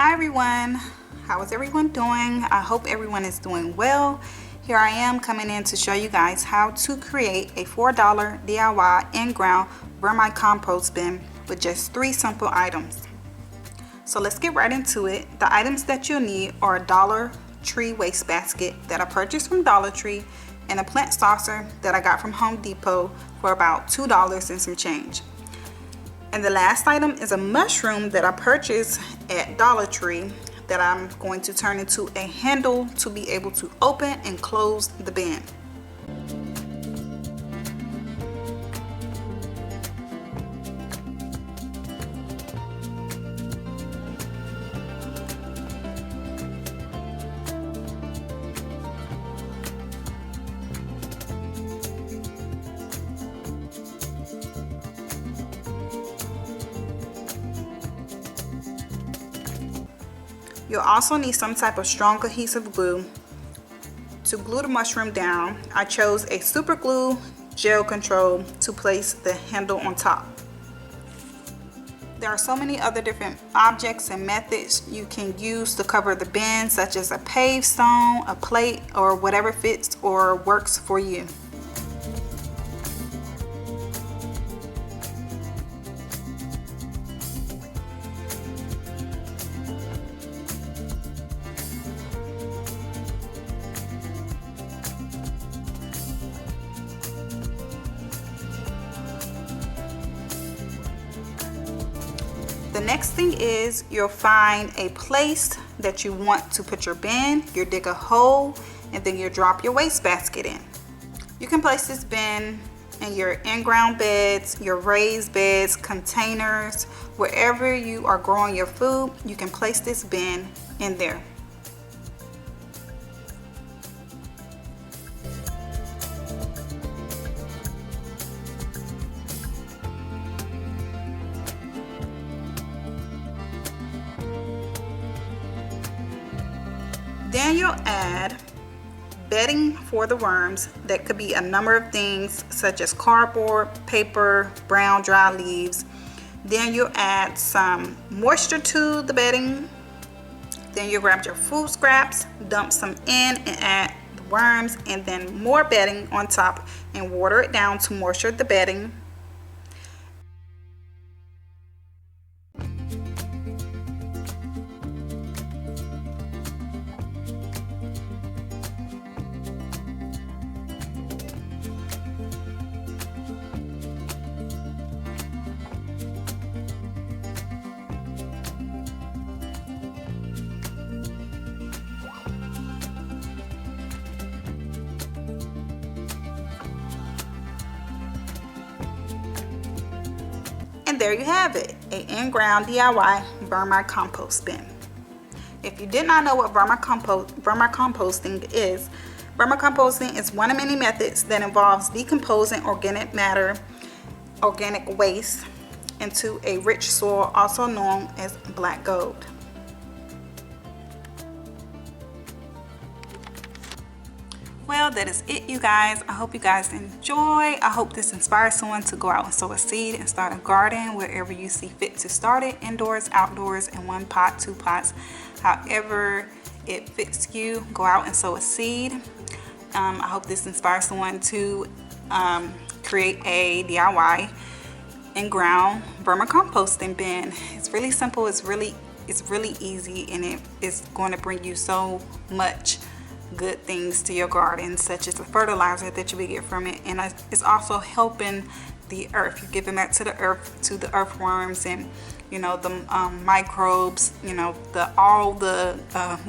Hi everyone, how is everyone doing? I hope everyone is doing well. Here I am coming in to show you guys how to create a $4 DIY in-ground vermicompost bin with just 3 simple items. So let's get right into it. The items that you'll need are a Dollar Tree wastebasket that I purchased from Dollar Tree and a plant saucer that I got from Home Depot for about $2 and some change. And the last item is a mushroom that I purchased at Dollar Tree that I'm going to turn into a handle to be able to open and close the bin. You'll also need some type of strong adhesive glue. To glue the mushroom down, I chose a super glue gel control to place the handle on top. There are so many other different objects and methods you can use to cover the bin, such as a paved stone, a plate, or whatever fits or works for you. The next thing is you'll find a place that you want to put your bin. You'll dig a hole and then you'll drop your wastebasket in. You can place this bin in your in-ground beds, your raised beds, containers, wherever you are growing your food, you can place this bin in there. Then you'll add bedding for the worms. That could be a number of things such as cardboard, paper, brown dry leaves. Then you'll add some moisture to the bedding. Then you grab your food scraps, dump some in and add the worms, and then more bedding on top and water it down to moisture the bedding. And there you have it, an in-ground DIY vermicompost bin. If you did not know what vermicomposting is one of many methods that involves decomposing organic matter, organic waste, into a rich soil, also known as black gold. Well, that is it, you guys. I hope you guys enjoy. I hope this inspires someone to go out and sow a seed and start a garden wherever you see fit to start it, indoors, outdoors, in 1 pot, 2 pots, however it fits you. Go out and sow a seed. I hope this inspires someone to create a DIY in-ground vermicomposting bin. It's really simple. It's really easy, and it is going to bring you so much good things to your garden, such as the fertilizer that you will get from it, and it's also helping the earth. You're giving back to the earth, to the earthworms, and you know the microbes, you know, all the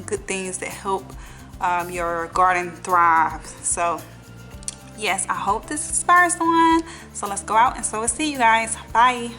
good things that help your garden thrive. So yes, I hope this inspires someone. So let's go out and sow a seed, you guys. Bye.